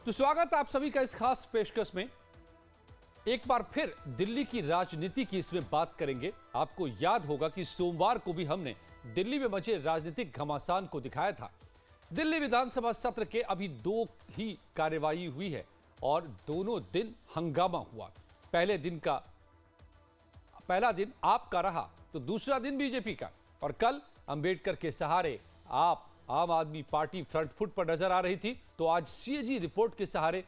तो स्वागत आप सभी का इस खास पेशकश में। एक बार फिर दिल्ली की राजनीति की इसमें बात करेंगे। आपको याद होगा कि सोमवार को भी हमने दिल्ली में मचे राजनीतिक घमासान को दिखाया था। दिल्ली विधानसभा सत्र के अभी 2 ही कार्यवाही हुई है और दोनों दिन हंगामा हुआ। पहला दिन आपका रहा तो दूसरा दिन बीजेपी का, और कल अंबेडकर के सहारे आप आम आदमी पार्टी फ्रंट फुट पर नजर आ रही थी, तो आज सीएजी रिपोर्ट के सहारे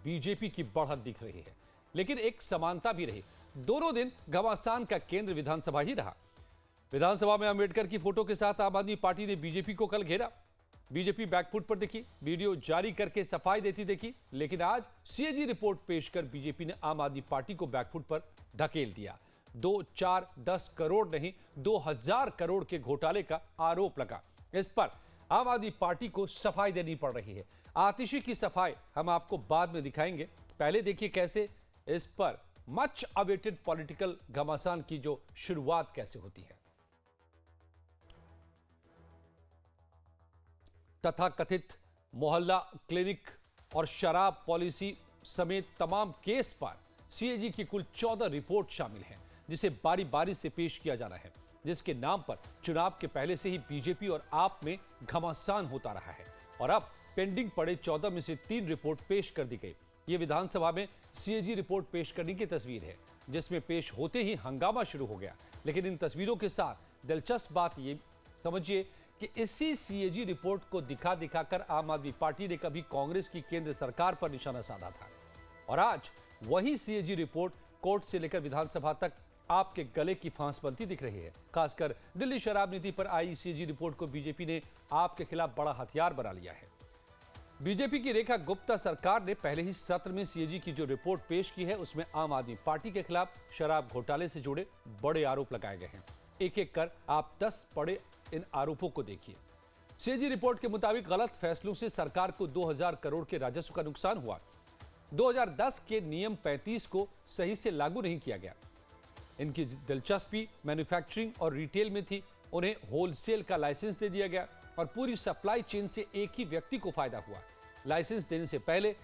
बीजेपी की बढ़त दिख रही है। लेकिन एक समानता भी रही, दोनों दिन घमासान का केंद्र विधानसभा ही रहा। विधानसभा में अंबेडकर की फोटो के साथ आम आदमी पार्टी ने बीजेपी को कल घेरा। बीजेपी बैकफुट पर दिखी, वीडियो जारी करके सफाई देती देखी, लेकिन आज सीएजी रिपोर्ट पेश कर बीजेपी ने आम आदमी पार्टी को बैकफुट पर धकेल दिया। 2, 4, 10 करोड़ नहीं 2000 करोड़ के घोटाले का आरोप लगा। इस पर आम आदमी पार्टी को सफाई देनी पड़ रही है। आतिशी की सफाई हम आपको बाद में दिखाएंगे, पहले देखिए कैसे इस पर मच अवेटेड पॉलिटिकल घमासान की जो शुरुआत कैसे होती है। तथाकथित मोहल्ला क्लिनिक और शराब पॉलिसी समेत तमाम केस पर सीएजी की कुल 14 रिपोर्ट शामिल हैं, जिसे बारी बारी से पेश किया जाना है, जिसके नाम पर चुनाव के पहले से ही बीजेपी और आप में घमासान होता रहा है। और अब पेंडिंग पड़े 14 में से 3 रिपोर्ट पेश कर दी गई। ये विधानसभा में सीएजी रिपोर्ट पेश करने की तस्वीर है, जिसमें पेश होते ही हंगामा शुरू हो गया। लेकिन इन तस्वीरों के साथ दिलचस्प बात ये समझिए कि इसी सीएजी रिपोर्ट को दिखा दिखाकर आम आदमी पार्टी ने कभी कांग्रेस की केंद्र सरकार पर निशाना साधा था, और आज वही सीएजी रिपोर्ट कोर्ट से लेकर विधानसभा तक आपके गले की फांस बनती दिख रही है। खासकर दिल्ली शराब नीति पर आई सीएजी रिपोर्ट को बीजेपी ने आपके खिलाफ बड़ा हथियार बना लिया है। बीजेपी की रेखा गुप्ता सरकार ने पहले ही सत्र में सीएजी की जो रिपोर्ट पेश की है, उसमें आम आदमी पार्टी के खिलाफ शराब घोटाले से जुड़े बड़े आरोप लगाए गए हैं। एक एक कर आप 10 पड़े इन आरोपों को देखिए। सीएजी रिपोर्ट के मुताबिक गलत फैसलों से सरकार को 2000 करोड़ के राजस्व का नुकसान हुआ। 2010 के नियम 35 को सही से लागू नहीं किया गया। इनकी दिलचस्पी मैन्युफैक्चरिंग और रिटेल में थी, उन्हें होलसेल का लाइसेंस दे दिया गया और पूरी सप्लाई चेन से एक ही व्यक्ति को फायदा हुआ। लाइसेंस देने से पहले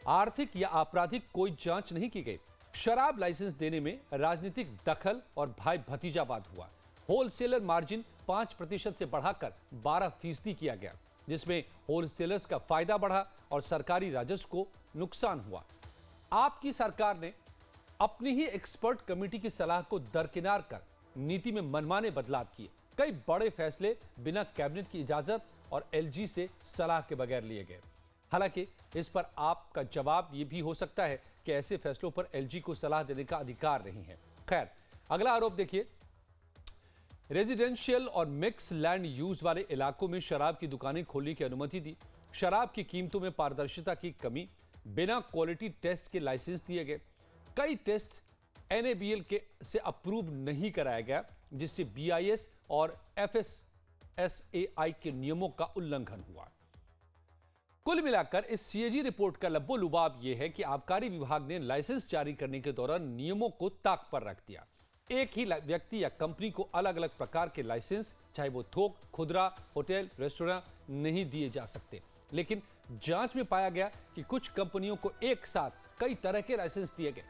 आर्थिक या आपराधिक कोई जांच नहीं की गई। शराब लाइसेंस देने में राजनीतिक दखल और भाई भतीजावाद हुआ। होलसेलर मार्जिन 5% से बढ़ाकर 12% किया गया, जिसमें होलसेलर्स का फायदा बढ़ा और सरकारी राजस्व को नुकसान हुआ। आपकी सरकार ने अपनी ही एक्सपर्ट कमेटी की सलाह को दरकिनार कर नीति में मनमाने बदलाव किए। कई बड़े फैसले बिना कैबिनेट की इजाजत और एलजी से सलाह के बगैर लिए गए। हालांकि इस पर आपका जवाब यह भी हो सकता है कि ऐसे फैसलों पर एलजी को सलाह देने का अधिकार नहीं है। खैर, अगला आरोप देखिए। रेजिडेंशियल और मिक्स लैंड यूज वाले इलाकों में शराब की दुकानें खोलने की अनुमति दी। शराब की कीमतों में पारदर्शिता की कमी, बिना क्वालिटी टेस्ट के लाइसेंस दिए गए। कई टेस्ट एनएबीएल के से अप्रूव नहीं कराया गया, जिससे बीआईएस और एफएसएसएआई के नियमों का उल्लंघन हुआ। कुल मिलाकर इस सीएजी रिपोर्ट का लब्बो लुबाब यह है कि आबकारी विभाग ने लाइसेंस जारी करने के दौरान नियमों को ताक पर रख दिया। एक ही व्यक्ति या कंपनी को अलग अलग प्रकार के लाइसेंस, चाहे वो थोक, खुदरा, होटल, रेस्टोरेंट, नहीं दिए जा सकते। लेकिन जांच में पाया गया कि कुछ कंपनियों को एक साथ कई तरह के लाइसेंस दिए गए।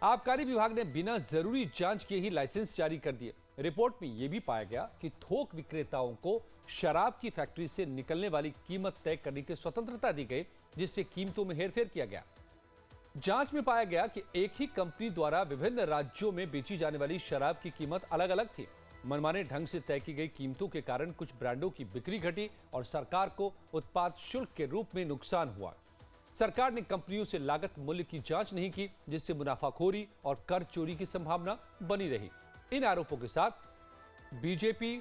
आबकारी विभाग ने बिना जरूरी जांच किए ही लाइसेंस जारी कर दिए। रिपोर्ट में यह भी पाया गया कि थोक विक्रेताओं को शराब की फैक्ट्री से निकलने वाली कीमत तय करने की स्वतंत्रता दी गई, जिससे कीमतों में हेरफेर किया गया। जांच में पाया गया कि एक ही कंपनी द्वारा विभिन्न राज्यों में बेची जाने वाली शराब की कीमत अलग अलग थी। मनमाने ढंग से तय की गई कीमतों के कारण कुछ ब्रांडों की बिक्री घटी और सरकार को उत्पाद शुल्क के रूप में नुकसान हुआ। सरकार ने कंपनियों से लागत मूल्य की जांच नहीं की, जिससे मुनाफाखोरी और कर चोरी की संभावना बनी रही। इन आरोपों के साथ बीजेपी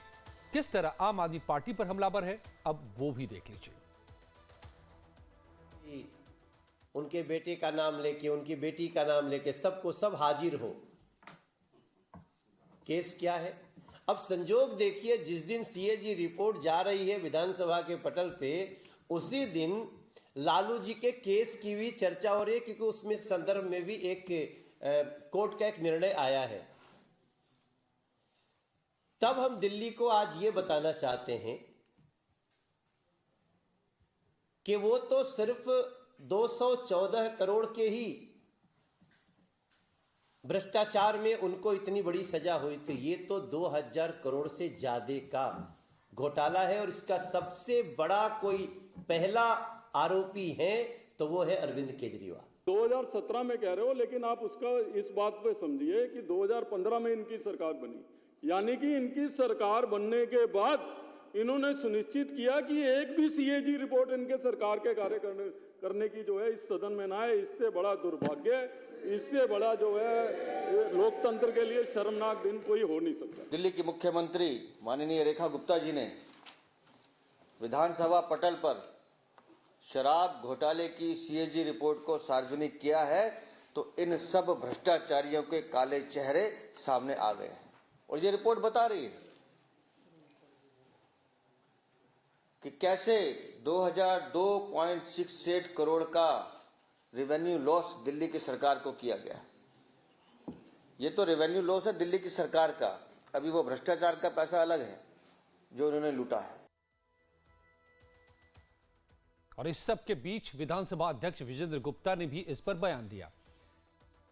किस तरह आम आदमी पार्टी पर हमलावर है, अब वो भी देख लीजिए। उनके बेटे का नाम लेके, उनकी बेटी का नाम लेके सबको सब हाजिर हो। केस क्या है? अब संजोग देखिए, जिस दिन सीएजी रिपोर्ट जा रही है विधानसभा के पटल पे, उसी दिन लालू जी के केस की भी चर्चा हो रही है, क्योंकि उसमें संदर्भ में भी एक कोर्ट का एक निर्णय आया है। तब हम दिल्ली को आज ये बताना चाहते हैं कि वो तो सिर्फ 214 करोड़ के ही भ्रष्टाचार में उनको इतनी बड़ी सजा हुई, तो ये तो 2000 करोड़ से ज्यादा का घोटाला है। और इसका सबसे बड़ा कोई पहला आरोपी है तो वो है अरविंद केजरीवाल। 2017 में कह रहे हो, लेकिन आप उसका इस बात पे समझिए कि 2015 में इनकी सरकार बनी, यानी कि इनकी सरकार बनने के बाद इन्होंने सुनिश्चित किया कि एक भी सीएजी रिपोर्ट इनके सरकार के कार्य करने की जो है इस सदन में ना आए। इससे बड़ा दुर्भाग्य, इससे बड़ा जो है लोकतंत्र के लिए शर्मनाक दिन कोई हो नहीं सकता। दिल्ली की मुख्यमंत्री माननीय रेखा गुप्ता जी ने विधानसभा पटल पर शराब घोटाले की सीएजी रिपोर्ट को सार्वजनिक किया है, तो इन सब भ्रष्टाचारियों के काले चेहरे सामने आ गए हैं। और ये रिपोर्ट बता रही है कि कैसे 2002.68 करोड़ का रेवेन्यू लॉस दिल्ली की सरकार को किया गया। ये तो रेवेन्यू लॉस है दिल्ली की सरकार का, अभी वो भ्रष्टाचार का पैसा अलग है जो उन्होंने लूटा है। और इस सब के बीच विधानसभा अध्यक्ष विजेंद्र गुप्ता ने भी इस पर बयान दिया।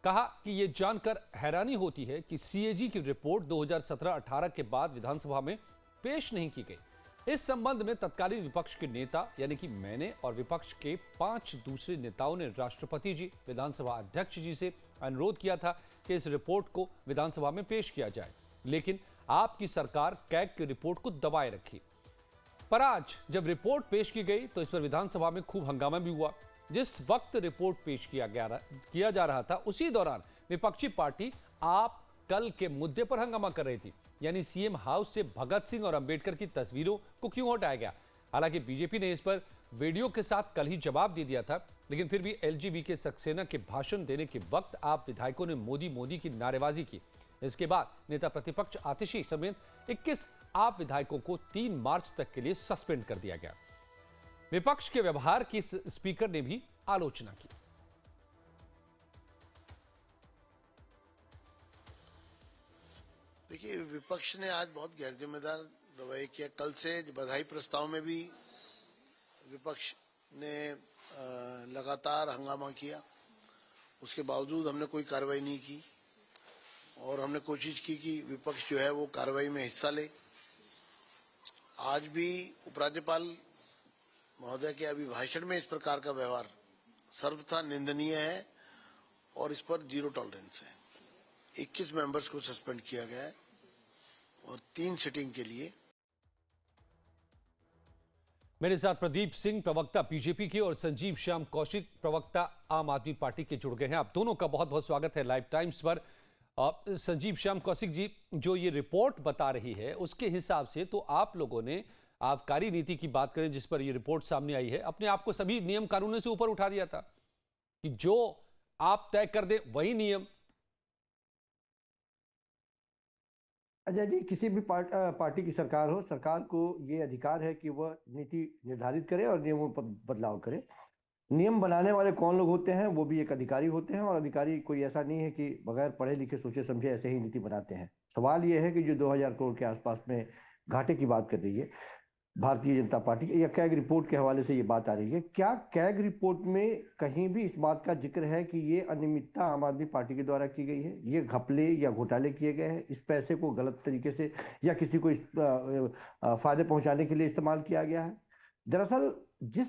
कहा कि यह जानकर हैरानी होती है कि सीएजी की रिपोर्ट 2017-18 के बाद विधानसभा में पेश नहीं की गई। इस संबंध में तत्कालीन विपक्ष के नेता यानी कि मैंने और विपक्ष के 5 दूसरे नेताओं ने राष्ट्रपति जी, विधानसभा अध्यक्ष जी से अनुरोध किया था कि इस रिपोर्ट को विधानसभा में पेश किया जाए, लेकिन आपकी सरकार कैग की रिपोर्ट को दबाए रखी। पर आज जब रिपोर्ट पेश की गई तो इस पर विधानसभा में खूब हंगामा भी हुआ। जिस वक्त रिपोर्ट पेश किया जा रहा था, उसी दौरान विपक्षी पार्टी आप कल के मुद्दे पर हंगामा कर रही थी, यानी सीएम हाउस से भगत सिंह और अंबेडकर की तस्वीरों को क्यों हटाया गया। हालांकि बीजेपी ने इस पर वीडियो के साथ कल ही जवाब दे दिया था, लेकिन फिर भी एलजीबी के सक्सेना के भाषण देने के वक्त आप विधायकों ने मोदी मोदी की नारेबाजी की। इसके बाद नेता प्रतिपक्ष आतिशी समेत 21 आप विधायकों को 3 मार्च तक के लिए सस्पेंड कर दिया गया। विपक्ष के व्यवहार की स्पीकर ने भी आलोचना की। देखिए, विपक्ष ने आज बहुत गैर जिम्मेदार रवैया किया। कल से बधाई प्रस्ताव में भी विपक्ष ने लगातार हंगामा किया, उसके बावजूद हमने कोई कार्रवाई नहीं की और हमने कोशिश की कि विपक्ष जो है वो कार्रवाई में हिस्सा ले। आज भी उपराज्यपाल महोदय के अभिभाषण में इस प्रकार का व्यवहार सर्वथा निंदनीय है और इस पर जीरो टॉलरेंस है। 21 मेंबर्स को सस्पेंड किया गया है और 3 सिटिंग के लिए। मेरे साथ प्रदीप सिंह प्रवक्ता बीजेपी के और संजीव श्याम कौशिक प्रवक्ता आम आदमी पार्टी के जुड़ गए हैं। आप दोनों का बहुत बहुत स्वागत है लाइव टाइम्स पर। संजीव श्याम कौशिक जी, जो ये रिपोर्ट बता रही है उसके हिसाब से तो आप लोगों ने आबकारी नीति की बात करें जिस पर ये रिपोर्ट सामने आई है, अपने आप को सभी नियम कानूनों से ऊपर उठा दिया था कि जो आप तय कर दे वही नियम। अजय जी, किसी भी पार्टी की सरकार हो, सरकार को ये अधिकार है कि वह नीति निर्धारित करे और नियमों पर बदलाव करे। नियम बनाने वाले कौन लोग होते हैं, वो भी एक अधिकारी होते हैं और अधिकारी कोई ऐसा नहीं है कि बगैर पढ़े लिखे सोचे समझे ऐसे ही नीति बनाते हैं। सवाल ये है कि जो 2000 करोड़ के आसपास में घाटे की बात कर रही है भारतीय जनता पार्टी या कैग रिपोर्ट के हवाले से ये बात आ रही है, क्या कैग रिपोर्ट में कहीं भी इस बात का जिक्र है कि ये अनियमितता आम आदमी पार्टी के द्वारा की गई है, ये घपले या घोटाले किए गए हैं, इस पैसे को गलत तरीके से या किसी को फायदे पहुंचाने के लिए इस्तेमाल किया गया है? दरअसल जिस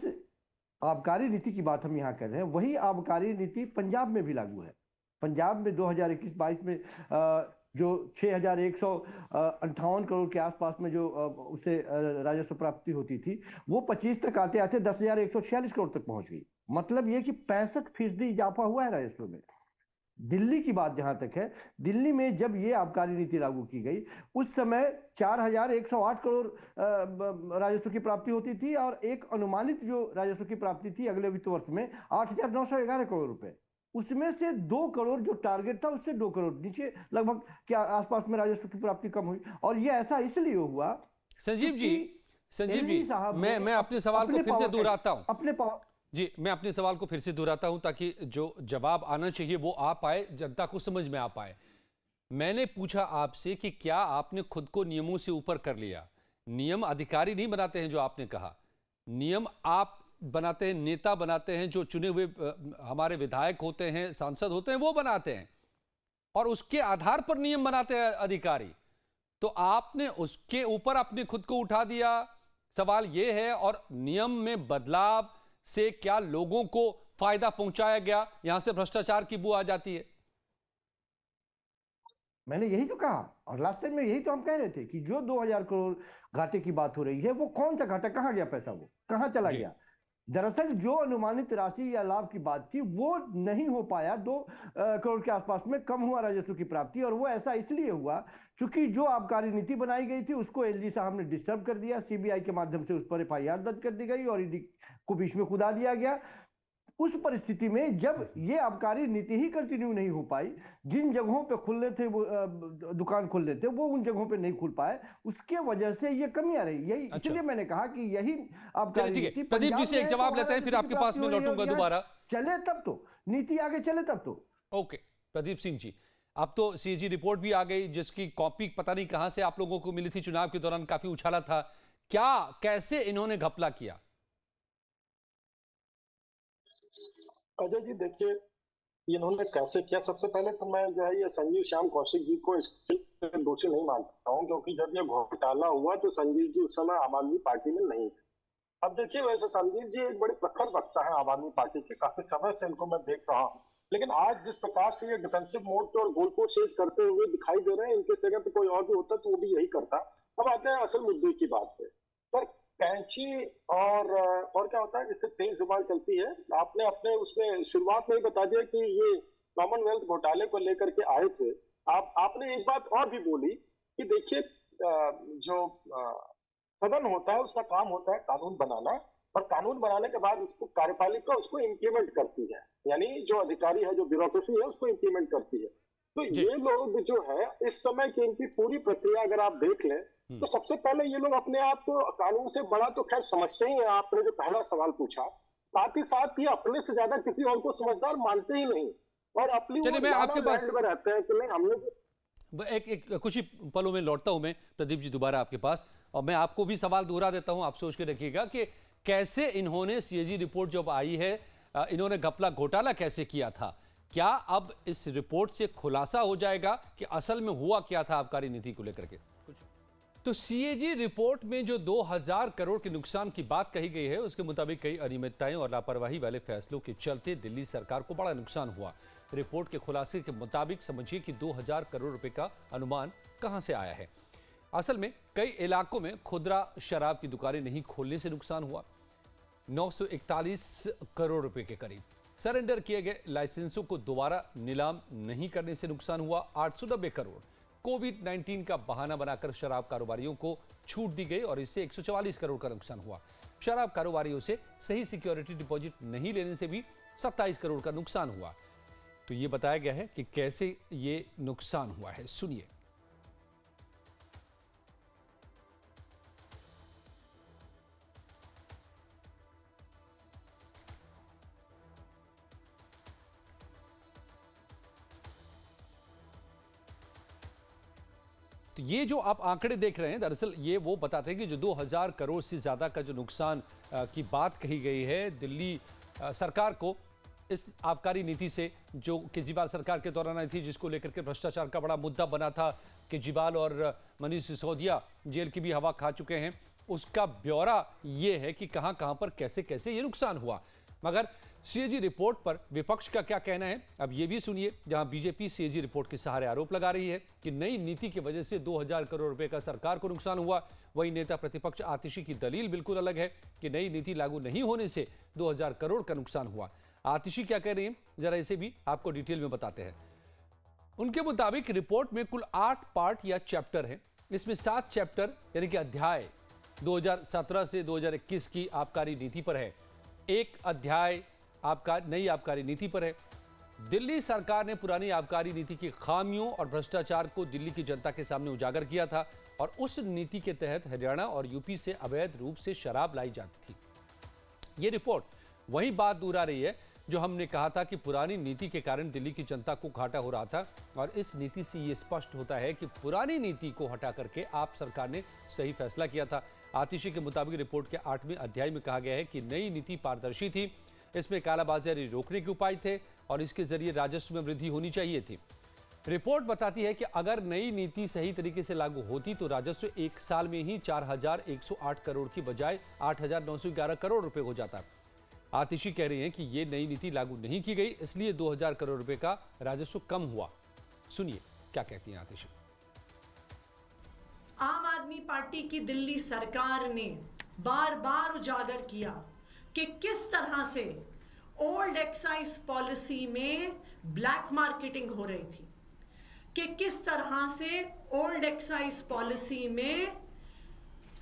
आबकारी नीति की बात हम यहाँ कर रहे हैं वही आबकारी नीति पंजाब में भी लागू है। पंजाब में 2021-22 में जो 6,158 करोड़ के आसपास में जो उसे राजस्व प्राप्ति होती थी, वो 25 तक आते आते 10,146 करोड़ तक पहुंच गई। मतलब ये कि 65% इजाफा हुआ है राजस्व में। दिल्ली की बात जहां तक है, दिल्ली में जब ये आबकारी नीति लागू की गई उस समय 4,108 करोड़ राजस्व की प्राप्ति होती थी और एक अनुमानित जो राजस्व की प्राप्ति थी अगले वित्त वर्ष में 8,911 करोड़ रुपए। उसमें से 2 करोड़ जो टारगेट था उससे 2 करोड़ नीचे लगभग के आसपास में राजस्व की प्राप्ति कम हुई। और ये ऐसा इसलिए हुआ। संजीव जी, मैं अपने सवाल को फिर से दोहराता हूं जी, मैं अपने सवाल को फिर से दोहराता हूं ताकि जो जवाब आना चाहिए वो आ पाए, जनता को समझ में आ पाए। मैंने पूछा आपसे कि क्या आपने खुद को नियमों से ऊपर कर लिया? नियम अधिकारी नहीं बनाते हैं, जो आपने कहा नियम आप बनाते हैं, नेता बनाते हैं, जो चुने हुए हमारे विधायक होते हैं, सांसद होते हैं, वो बनाते हैं और उसके आधार पर नियम बनाते हैं अधिकारी। तो आपने उसके ऊपर अपने खुद को उठा दिया। सवाल यह है, और नियम में बदलाव से क्या लोगों को फायदा पहुंचाया गया? यहां से भ्रष्टाचार की बू आ जाती है। मैंने यही तो कहा, और लास्ट टाइम में यही तो हम कह रहे थे कि जो 2000 करोड़ घाटे की बात हो रही है, वो कौन सा घाटा, कहां गया पैसा, वो कहां चला गया? दरअसल जो अनुमानित राशि या लाभ की बात थी वो नहीं हो पाया। 2 करोड़ के आसपास में कम हुआ राजस्व की प्राप्ति, और वो ऐसा इसलिए हुआ क्योंकि जो आबकारी नीति बनाई गई थी उसको एलजी साहब ने डिस्टर्ब कर दिया। सीबीआई के माध्यम से उस पर एफआईआर दर्ज कर दी गई और ईडी को बीच में कुदा दिया गया। उस परिस्थिति में जब ये आबकारी नीति ही कंटिन्यू नहीं हो पाई, जिन जगहों पे खुलने थे वो दुकान खुलने थे वो उन जगहों पे नहीं खुल पाए, उसके वजह से ये कमी आ रही। यही इसलिए मैंने कहा कि यही आबकारी नीति। प्रदीप जी से एक जवाब लेते हैं, फिर आपके पास में लौटूंगा दोबारा। चले तब तो नीति आगे चले तब तो। ओके प्रदीप सिंह जी, अब तो सीएजी रिपोर्ट भी आ गई, जिसकी कॉपी पता नहीं कहां से आप लोगों को मिली थी। चुनाव के दौरान काफी उछाला था, क्या कैसे इन्होंने घपला किया? अजय जी देखिए, इन्होंने कैसे किया। सबसे पहले तो मैं जो है ये संजीव श्याम कौशिक जी को इसके दोषी नहीं मानता हूँ, क्योंकि जब ये घोटाला हुआ तो संजीव जी उस समय आम आदमी पार्टी में नहीं थे। अब देखिए, वैसे संजीव जी एक बड़े प्रखर वक्ता है आम आदमी पार्टी के, काफी समय से इनको मैं देख रहा हूँ, लेकिन आज जिस प्रकार से ये डिफेंसिव मोड पे और गोल को चेंज करते हुए दिखाई दे रहे हैं, इनके जगह पे कोई और भी होता तो वो भी यही करता। अब आते हैं असल मुद्दे की बात पे। सर, कैंची और क्या होता है, जिससे तेज जुबान चलती है। आपने अपने उसमें शुरुआत में ही बता दिया कि ये कॉमनवेल्थ घोटाले को लेकर के आए थे। आपने एक बात और भी बोली कि देखिए, जो सदन होता है उसका काम होता है कानून बनाना, और कानून बनाने के बाद उसको कार्यपालिका उसको इम्प्लीमेंट करती है, यानी जो अधिकारी है, जो ब्यूरोक्रेसी है, उसको इम्प्लीमेंट करती है। तो ये लोग जो है इस समय की इनकी पूरी प्रक्रिया अगर आप देख लें तो सबसे पहले ये लोग अपने आप को कानून से बड़ा तो खैर समझते ही हैं। आपने जो पहला सवाल पूछा, साथ ही साथ ये अपने से ज्यादा किसी और को समझदार मानते ही नहीं, और अपनी मैं आपके पास में रहते हैं कि नहीं हमने एक कुछ ही पलों में लौटता हूं मैं प्रदीप जी दोबारा आपके पास, और मैं आपको भी सवाल दोहरा देता हूं। आप सोच के रखिएगा कि कैसे इन्होंने सीएजी रिपोर्ट जब आई है, इन्होंने घपला घोटाला कैसे किया था। क्या अब इस रिपोर्ट से खुलासा हो जाएगा कि असल में हुआ क्या था आबकारी नीति को लेकर के? तो सीएजी रिपोर्ट में जो 2000 करोड़ के नुकसान की बात कही गई है, उसके मुताबिक कई अनियमितताएं और लापरवाही वाले फैसलों के चलते दिल्ली सरकार को बड़ा नुकसान हुआ। रिपोर्ट के खुलासे के मुताबिक समझिए कि 2000 करोड़ रुपए का अनुमान कहां से आया है। असल में कई इलाकों में खुदरा शराब की दुकानें नहीं खोलने से नुकसान हुआ। 941 करोड़ रुपए के करीब सरेंडर किए गए लाइसेंसों को दोबारा नीलाम नहीं करने से नुकसान हुआ। 890 करोड़ कोविड-19 का बहाना बनाकर शराब कारोबारियों को छूट दी गई, और इससे 144 करोड़ का नुकसान हुआ। शराब कारोबारियों से सही सिक्योरिटी डिपॉजिट नहीं लेने से भी 27 करोड़ का नुकसान हुआ। तो ये बताया गया है कि कैसे ये नुकसान हुआ है, सुनिए। तो ये जो आप आंकड़े देख रहे हैं, दरअसल ये वो बताते हैं कि जो 2000 करोड़ से ज़्यादा का जो नुकसान की बात कही गई है दिल्ली सरकार को इस आबकारी नीति से, जो केजरीवाल सरकार के दौरान आई थी, जिसको लेकर के भ्रष्टाचार का बड़ा मुद्दा बना था। केजरीवाल और मनीष सिसोदिया जेल की भी हवा खा चुके हैं। उसका ब्यौरा ये है कि कहां कहां पर कैसे कैसे ये नुकसान हुआ। मगर सीएजी रिपोर्ट पर विपक्ष का क्या कहना है, अब ये भी सुनिए। जहां बीजेपी सीएजी रिपोर्ट के सहारे आरोप लगा रही है कि नई नीति की वजह से 2000 करोड़ रुपए का सरकार को नुकसान हुआ, वही नेता प्रतिपक्ष आतिशी की दलील बिल्कुल अलग है कि नई नीति लागू नहीं होने से 2000 करोड़ का नुकसान हुआ। आतिशी क्या कह रही हैं, जरा इसे भी आपको डिटेल में बताते हैं। उनके मुताबिक रिपोर्ट में कुल 8 पार्ट या चैप्टर हैं। इसमें 7 चैप्टर यानी कि अध्याय 2017 से 2021 की आबकारी नीति पर है। एक अध्याय नई आबकारी नीति पर है। दिल्ली सरकार ने पुरानी आबकारी नीति की खामियों और भ्रष्टाचार को दिल्ली की जनता के सामने उजागर किया था, और उस नीति के तहत हरियाणा और यूपी से अवैध रूप से शराब लाई जाती थी। ये रिपोर्ट वही बात दोहरा रही है जो हमने कहा था कि पुरानी नीति के कारण दिल्ली की जनता को घाटा हो रहा था, और इस नीति से ये स्पष्ट होता है कि पुरानी नीति को हटा करके आप सरकार ने सही फैसला किया था। आतिशी के मुताबिक रिपोर्ट के 8वें अध्याय में कहा गया है कि नई नीति पारदर्शी थी, इसमें कालाबाजारी रोकने के उपाय थे और इसके जरिए राजस्व में वृद्धि होनी चाहिए थी। रिपोर्ट बताती है कि अगर नई नीति सही तरीके से लागू होती तो राजस्व एक साल में ही 4,108 करोड़ की बजाय 8,911 करोड़ रुपए हो जाता। आतिशी कह रही हैं कि ये नई नीति लागू नहीं की गई, इसलिए 2,000 करोड़ रुपए का राजस्व कम हुआ। सुनिए क्या कहती हैं आतिशी। आम आदमी पार्टी की दिल्ली सरकार ने बार बार उजागर किया कि किस तरह से ओल्ड एक्साइज पॉलिसी में ब्लैक मार्केटिंग हो रही थी, कि किस तरह से ओल्ड एक्साइज पॉलिसी में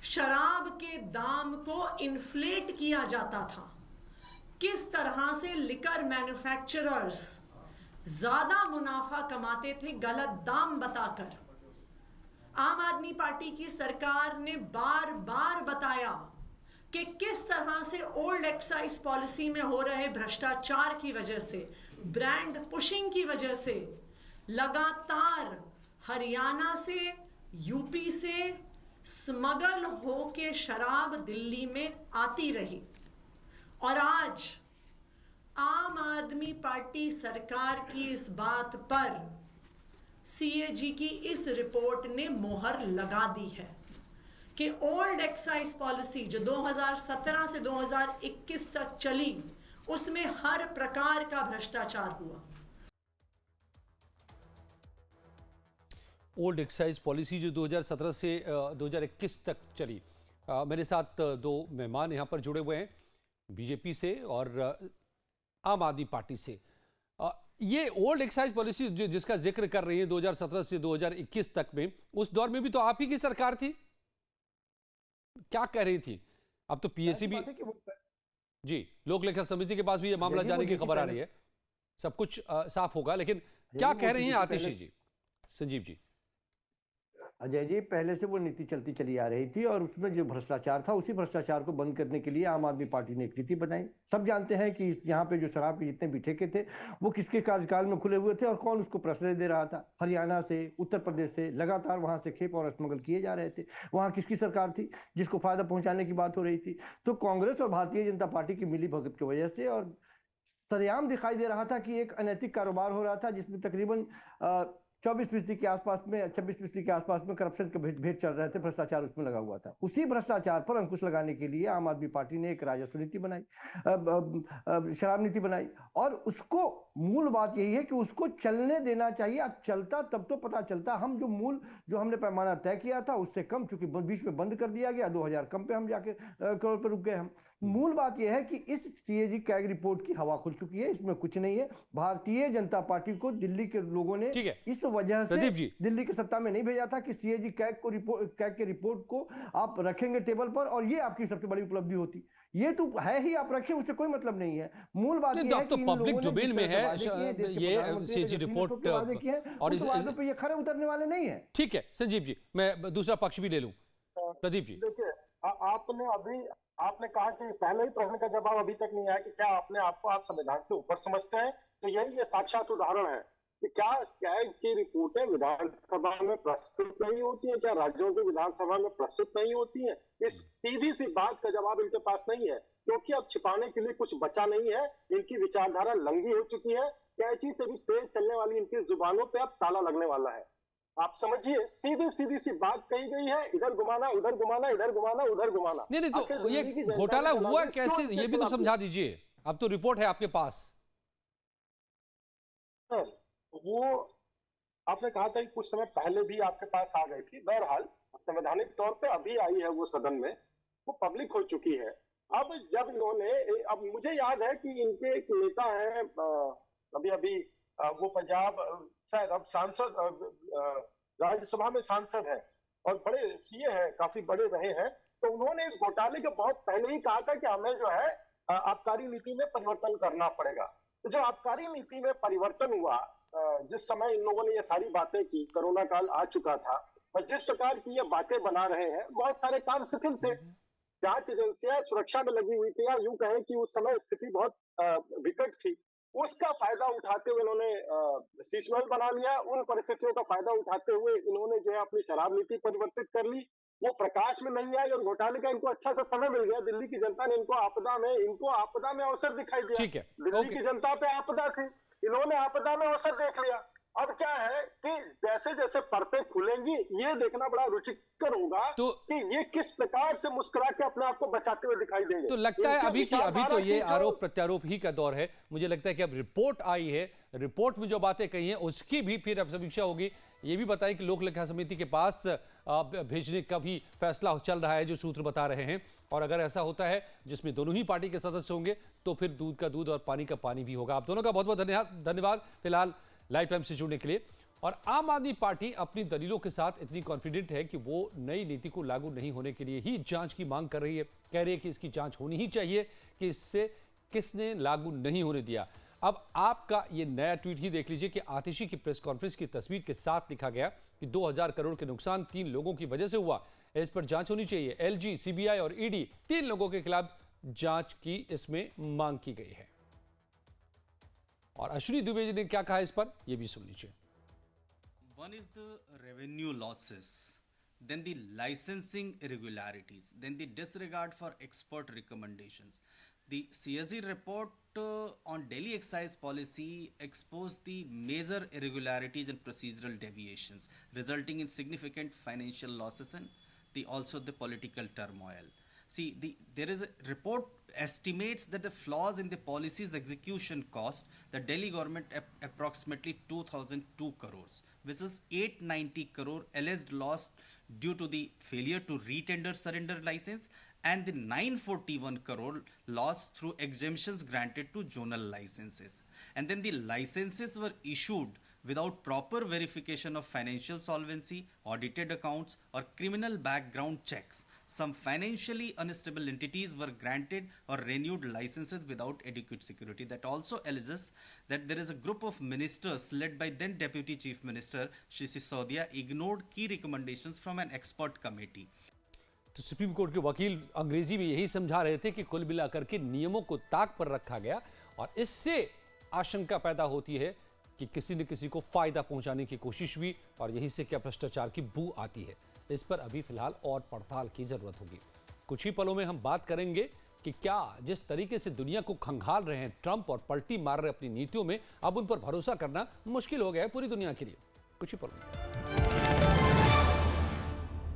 शराब के दाम को इन्फ्लेट किया जाता था, किस तरह से लिकर मैन्युफैक्चरर्स ज्यादा मुनाफा कमाते थे गलत दाम बताकर। आम आदमी पार्टी की सरकार ने बार बार बताया कि किस तरह से ओल्ड एक्साइज पॉलिसी में हो रहे भ्रष्टाचार की वजह से, ब्रांड पुशिंग की वजह से लगातार हरियाणा से, यूपी से स्मगल होके शराब दिल्ली में आती रही। और आज आम आदमी पार्टी सरकार की इस बात पर सीएजी की इस रिपोर्ट ने मोहर लगा दी है कि ओल्ड एक्साइज पॉलिसी जो 2017 से 2021 तक चली, उसमें हर प्रकार का भ्रष्टाचार हुआ। ओल्ड एक्साइज पॉलिसी जो 2017 से 2021 तक चली। मेरे साथ दो मेहमान यहाँ पर जुड़े हुए हैं, बीजेपी से और आम आदमी पार्टी से। ये ओल्ड एक्साइज पॉलिसी जिसका जिक्र कर रही है 2017 से 2021 तक में, उस दौर में भी तो आप ही की सरकार थी, क्या कह रही थी? अब तो पीएससी भी जी, लोक लेखा समिति के पास भी ये मामला जाने की खबर आ रही है, सब कुछ साफ होगा। लेकिन क्या कह रही हैं आतिशी जी, संजीव जी? अजय जी, पहले से वो नीति चलती चली आ रही थी और उसमें जो भ्रष्टाचार था, उसी भ्रष्टाचार को बंद करने के लिए आम आदमी पार्टी ने एक नीति बनाई। सब जानते हैं कि यहाँ पे जो शराब के जितने भी ठेके थे वो किसके कार्यकाल में खुले हुए थे और कौन उसको प्रश्रय दे रहा था। हरियाणा से, उत्तर प्रदेश से लगातार वहां से खेप और स्मगल किए जा रहे थे। वहां किसकी सरकार थी जिसको फायदा पहुंचाने की बात हो रही थी? तो कांग्रेस और भारतीय जनता पार्टी की मिली भगत की वजह से और सरेआम दिखाई दे रहा था कि एक अनैतिक कारोबार हो रहा था, जिसमें तकरीबन 24% के आसपास में, 26% के आसपास में करप्शन के भेद चल रहे थे, भ्रष्टाचार उसमें लगा हुआ था। उसी भ्रष्टाचार पर अंकुश लगाने के लिए आम आदमी पार्टी ने एक राजस्व नीति बनाई, शराब नीति बनाई, और उसको मूल बात यही है कि उसको चलने देना चाहिए। अब चलता तब तो पता चलता। हम जो हमने पैमाना तय किया था उससे कम, चूंकि बीच में बंद कर दिया गया, 2000 कम पे हम जाके करोड़ पर रुक गए हम। मूल बात यह है कि इस सीएजी कैग रिपोर्ट की हवा खुल चुकी है, इसमें कुछ नहीं है। भारतीय जनता पार्टी को दिल्ली के लोगों ने इस वजह से दिल्ली की सत्ता में नहीं भेजा था कि सीएजी कैग के रिपोर्ट को आप रखेंगे टेबल पर और ये आपकी सबसे बड़ी उपलब्धि होती। ये तो है ही, आप रखें, उससे कोई मतलब नहीं है। मूल बात ये है कि पब्लिक डोमेन में है ये सीएजी रिपोर्ट और इस पे ये खरे उतरने वाले नहीं है। ठीक है संजीव जी, मैं दूसरा पक्ष भी ले लूं। प्रदीप जी, देखिए, आपने कहा कि पहले ही प्रश्न का जवाब अभी तक नहीं आया कि क्या अपने आप को आप संविधान से ऊपर समझते हैं। तो यही ये साक्षात उदाहरण है कि क्या कैग की रिपोर्टें विधानसभा में प्रस्तुत नहीं होती है, क्या राज्यों की विधानसभा में प्रस्तुत नहीं होती है? इस सीधी सी बात का जवाब इनके पास नहीं है, क्योंकि अब छिपाने के लिए कुछ बचा नहीं है। इनकी विचारधारा लंगी हो चुकी है। कैंची से भी तेज चलने वाली इनकी जुबानों पे अब ताला लगने वाला है। आप समझिए, सीधी सी बात कही गई है, इधर घुमाना, उधर घुमाना, इधर घुमाना, उधर घुमाना। नहीं, तो ये घोटाला हुआ कैसे, ये भी तो समझा दीजिए। अब तो रिपोर्ट है आपके पास। वो आपने कहा था कि कुछ समय पहले भी आपके पास आ गई थी। बहरहाल संवैधानिक तौर पे अभी आई है वो सदन में, वो पब्लिक हो चुकी है। अब जब इन्होंने, अब मुझे याद है कि इनके एक नेता है, अभी वो पंजाब शायद अब सांसद, राज्यसभा में सांसद है और बड़े सीए हैं, काफी बड़े रहे हैं। तो उन्होंने इस घोटाले के बहुत पहले ही कहा था कि हमें जो है आबकारी नीति में परिवर्तन करना पड़ेगा। तो जो आबकारी नीति में परिवर्तन हुआ, जिस समय इन लोगों ने ये सारी बातें की, कोरोना काल आ चुका था और जिस प्रकार की ये बातें बना रहे हैं, बहुत सारे काम शिथिल थे। जांच एजेंसियां सुरक्षा में लगी हुई थी, या यूं कहें कि उस समय स्थिति बहुत विकट थी। उसका फायदा उठाते हुए इन्होंने शीशमहल बना लिया। उन परिस्थितियों का फायदा उठाते हुए इन्होंने जो है अपनी शराब नीति परिवर्तित कर ली वो प्रकाश में नहीं आई और घोटाले का इनको अच्छा सा समय मिल गया। दिल्ली की जनता ने इनको आपदा में अवसर दिखाई दिया। ठीक है, दिल्ली की जनता पे आपदा थी, इन्होंने आपदा में अवसर देख लिया। अब क्या है कि जैसे जैसे परतें खुलेंगी ये देखना बड़ा रुचिकर होगा कि ये किस प्रकार से मुस्कुरा के अपने आप को बचाते हुए दिखाई देंगे। तो लगता है अभी तो ये आरोप प्रत्यारोप ही का दौर है। मुझे लगता है कि अब रिपोर्ट आई है, रिपोर्ट में जो बातें कही हैं उसकी भी फिर अब समीक्षा होगी। ये भी बताएं कि लोक लेखा समिति के पास भेजने का भी फैसला चल रहा है, जो सूत्र बता रहे हैं। और अगर ऐसा होता है जिसमें दोनों ही पार्टी के सदस्य होंगे तो फिर दूध का दूध और पानी का पानी भी होगा। आप दोनों का बहुत बहुत धन्यवाद फिलहाल लाइव टाइम से जुड़ने के लिए। और आम आदमी पार्टी अपनी दलीलों के साथ इतनी कॉन्फिडेंट है कि वो नई नीति को लागू नहीं होने के लिए ही जांच की मांग कर रही है। कह रही है कि इसकी जांच होनी ही चाहिए कि इससे किसने लागू नहीं होने दिया। अब आपका ये नया ट्वीट ही देख लीजिए कि आतिशी की प्रेस कॉन्फ्रेंस की तस्वीर के साथ लिखा गया कि 2000 करोड़ के नुकसान 3 लोगों की वजह से हुआ, इस पर जांच होनी चाहिए। एलजी, सीबीआई और ईडी 3 लोगों के खिलाफ जांच की इसमें मांग की गई है। और अश्विनी दुबे जी ने क्या कहा इस पर, यह भी सुन लीजिए। One is the revenue losses, then the licensing irregularities, then the disregard for expert recommendations. The CSG report on Delhi excise policy exposed the major irregularities and procedural deviations, resulting in significant financial losses and also the political turmoil. See, there is a report estimates that the flaws in the policy's execution cost the Delhi government approximately 2002 crores, which is 890 crore alleged loss due to the failure to retender surrender license, and the 941 crore loss through exemptions granted to zonal licenses. And then the licenses were issued without proper verification of financial solvency, audited accounts, or criminal background checks. Some financially unstable entities were granted or renewed licenses without adequate security. That also alleges that there is a group of ministers led by then Deputy Chief Minister Shri Sisodia ignored key recommendations from an expert committee. तो supreme court के वकील अंग्रेजी में यही समझा रहे थे कि कुल मिलाकर के नियमों को ताक पर रखा गया और इससे आशंका पैदा होती है कि किसी न किसी को फायदा पहुंचाने की कोशिश हुई और यहीं से क्या भ्रष्टाचार की बू आती है। इस पर अभी फिलहाल और पड़ताल की जरूरत होगी। कुछ ही पलों में हम बात करेंगे कि क्या जिस तरीके से दुनिया को खंगाल रहे हैं ट्रंप और पलटी मार रहे अपनी नीतियों में, अब उन पर भरोसा करना मुश्किल हो गया है पूरी दुनिया के लिए। कुछ ही पलों में।